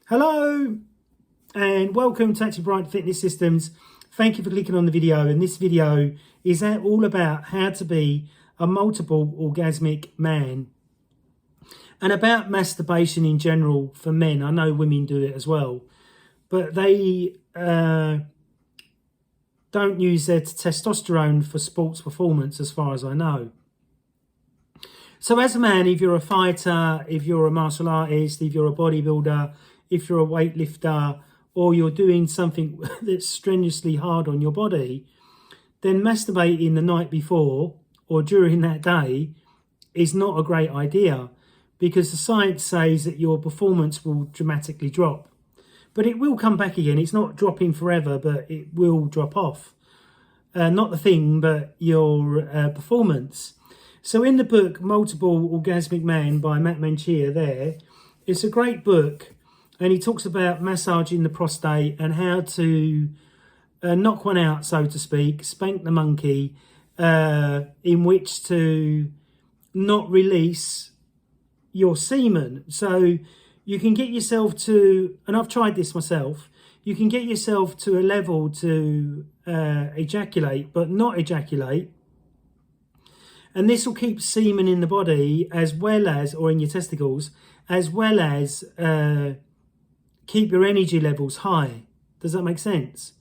Hello and welcome to Bryant Fitness Systems. Thank you for clicking on the video, and this video is all about how to be a multiple orgasmic man and about masturbation in general for men. I know women do it as well, but they don't use their testosterone for sports performance as far as I know. So as a man, if you're a fighter, if you're a martial artist, if you're a bodybuilder, if you're a weightlifter, or you're doing something that's strenuously hard on your body, then masturbating the night before or during that day is not a great idea, because the science says that your performance will dramatically drop. But it will come back again. It's not dropping forever, but it will drop off. Not the thing, but your performance. So in the book, Multiple Orgasmic Men by Matt Menchia it's a great book. And he talks about massaging the prostate and how to knock one out, so to speak, spank the monkey, in which to not release your semen. So you can get yourself to, and I've tried this myself, you can get yourself to a level to ejaculate, but not ejaculate. And this will keep semen in the body as well as, or in your testicles, as well as keep your energy levels high. Does that make sense?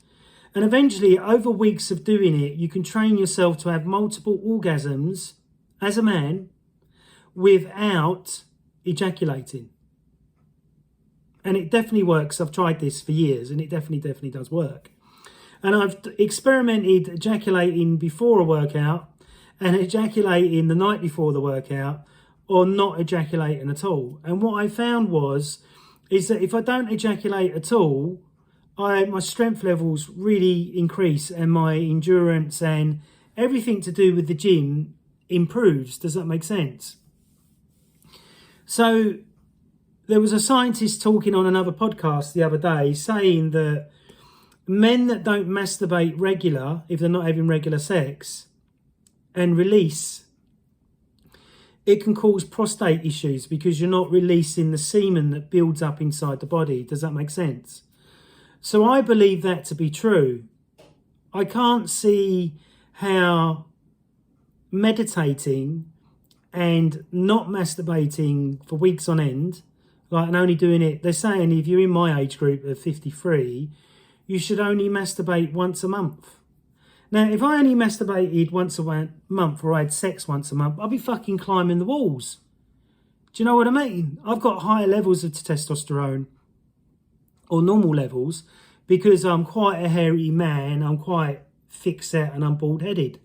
And eventually, over weeks of doing it, you can train yourself to have multiple orgasms as a man without ejaculating. And it definitely works. I've tried this for years and it definitely does work. And I've experimented ejaculating before a workout and ejaculating the night before the workout, or not ejaculating at all. And what I found is that if I don't ejaculate at all, my strength levels really increase and my endurance and everything to do with the gym improves. Does that make sense? So there was a scientist talking on another podcast the other day saying that men that don't masturbate regular, if they're not having regular sex, and release, it can cause prostate issues because you're not releasing the semen that builds up inside the body. Does that make sense? So I believe that to be true. I can't see how meditating and not masturbating for weeks on end, and only doing it, they're saying if you're in my age group of 53, you should only masturbate once a month. Now, if I only masturbated once a month, or I had sex once a month, I'd be fucking climbing the walls. Do you know what I mean? I've got higher levels of testosterone, or normal levels, because I'm quite a hairy man, I'm quite thick-set, and I'm bald-headed.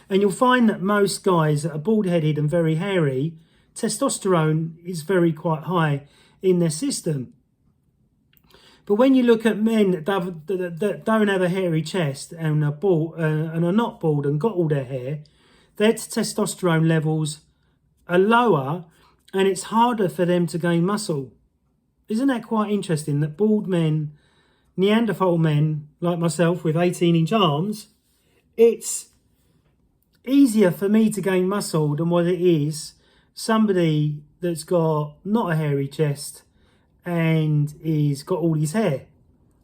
And you'll find that most guys that are bald-headed and very hairy, testosterone is quite high in their system. But when you look at men that don't have a hairy chest and are bald and are not bald and got all their hair, their testosterone levels are lower, and it's harder for them to gain muscle. Isn't that quite interesting that bald men, Neanderthal men like myself with 18-inch arms, it's easier for me to gain muscle than what it is somebody that's got not a hairy chest and he's got all his hair.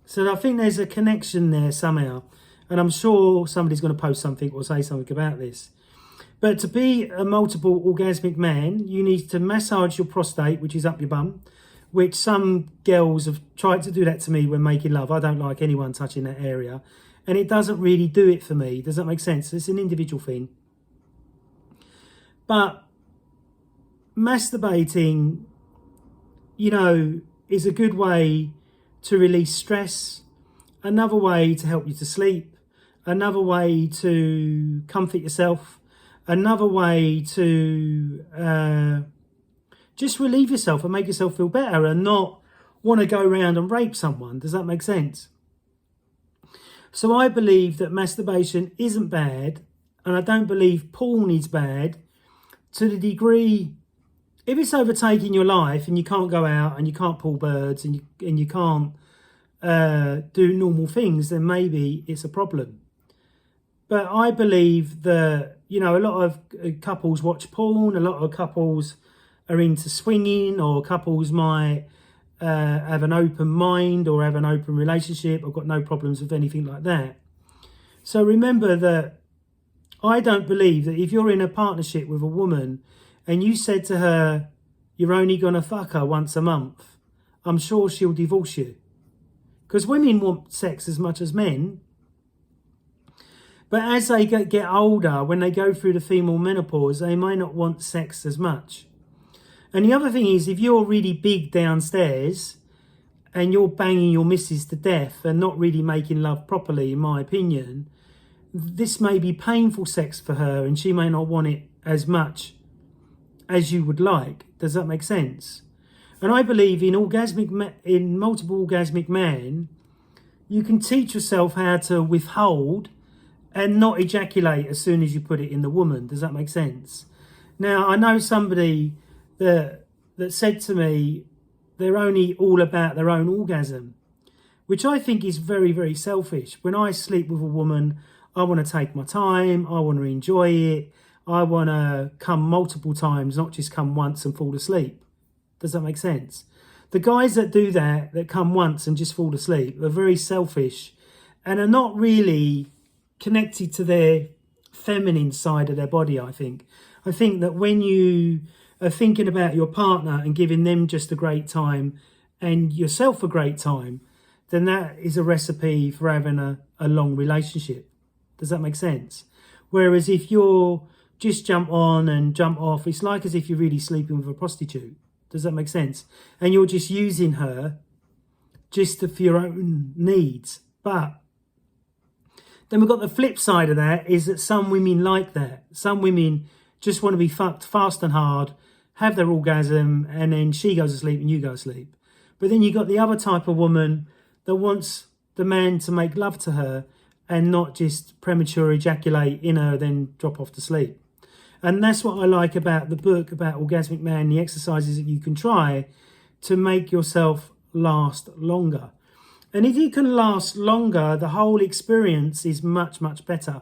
So I think there's a connection there somehow. And I'm sure somebody's going to post something or say something about this. But to be a multiple orgasmic man, you need to massage your prostate, which is up your bum, which some girls have tried to do that to me when making love. I don't like anyone touching that area. And it doesn't really do it for me. Does that make sense? It's an individual thing. But masturbating, is a good way to release stress, another way to help you to sleep, another way to comfort yourself, another way to just relieve yourself and make yourself feel better and not want to go around and rape someone. Does that make sense? So I believe that masturbation isn't bad, and I don't believe porn is bad to the degree. If it's overtaking your life and you can't go out and you can't pull birds and you can't do normal things, then maybe it's a problem. But I believe that, a lot of couples watch porn, a lot of couples are into swinging, or couples might have an open mind or have an open relationship. I've got no problems with anything like that. So remember that I don't believe that if you're in a partnership with a woman and you said to her, you're only going to fuck her once a month, I'm sure she'll divorce you. Because women want sex as much as men. But as they get older, when they go through the female menopause, they may not want sex as much. And the other thing is, if you're really big downstairs and you're banging your missus to death and not really making love properly, in my opinion, this may be painful sex for her and she may not want it as much as you would like. Does that make sense? And I believe in multiple orgasmic men, you can teach yourself how to withhold and not ejaculate as soon as you put it in the woman. Does that make sense? Now, I know somebody that said to me, they're only all about their own orgasm, which I think is very, very selfish. When I sleep with a woman, I want to take my time. I want to enjoy it. I want to come multiple times, not just come once and fall asleep. Does that make sense? The guys that do that come once and just fall asleep, are very selfish and are not really connected to their feminine side of their body, I think. I think that when you are thinking about your partner and giving them just a great time and yourself a great time, then that is a recipe for having a long relationship. Does that make sense? Whereas if you're just jump on and jump off, it's like as if you're really sleeping with a prostitute. Does that make sense? And you're just using her just for your own needs. But then we've got the flip side of that, is that some women like that. Some women just want to be fucked fast and hard, have their orgasm, and then she goes to sleep and you go to sleep. But then you've got the other type of woman that wants the man to make love to her and not just premature ejaculate in her, then drop off to sleep. And that's what I like about the book about Orgasmic Man, the exercises that you can try to make yourself last longer. And if you can last longer, the whole experience is much, much better,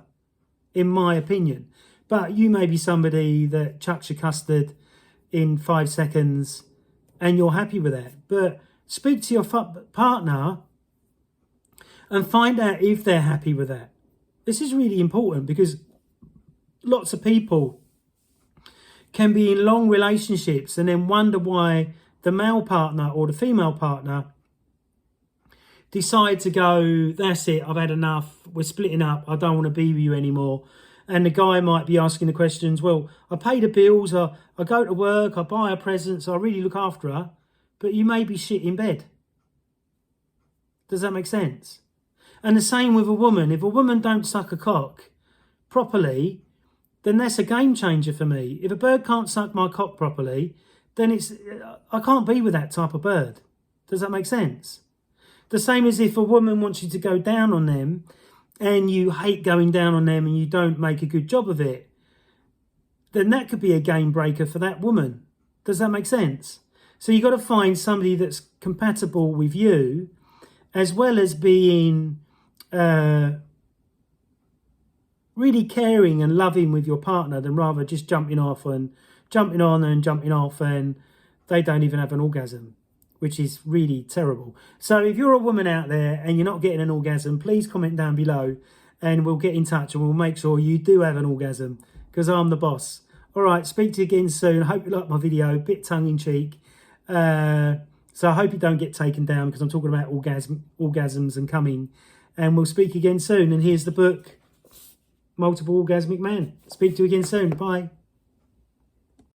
in my opinion. But you may be somebody that chucks your custard in 5 seconds and you're happy with that. But speak to your partner and find out if they're happy with that. This is really important because lots of people can be in long relationships and then wonder why the male partner or the female partner decide to go, that's it, I've had enough, we're splitting up, I don't want to be with you anymore. And the guy might be asking the questions, well, I pay the bills, I go to work, I buy her presents, I really look after her, but you may be shit in bed. Does that make sense? And the same with a woman. If a woman don't suck a cock properly, then that's a game changer for me. If a bird can't suck my cock properly, then I can't be with that type of bird. Does that make sense? The same as if a woman wants you to go down on them and you hate going down on them and you don't make a good job of it, then that could be a game breaker for that woman. Does that make sense? So you've got to find somebody that's compatible with you, as well as being really caring and loving with your partner, than rather just jumping on and jumping off and they don't even have an orgasm, which is really terrible. So if you're a woman out there and you're not getting an orgasm, please comment down below and we'll get in touch and we'll make sure you do have an orgasm, because I'm the boss. All right, speak to you again soon. I hope you liked my video, a bit tongue-in-cheek. So I hope you don't get taken down because I'm talking about orgasms and coming. And we'll speak again soon. And here's the book, Multiple Orgasmic Men. Speak to you again soon. Bye.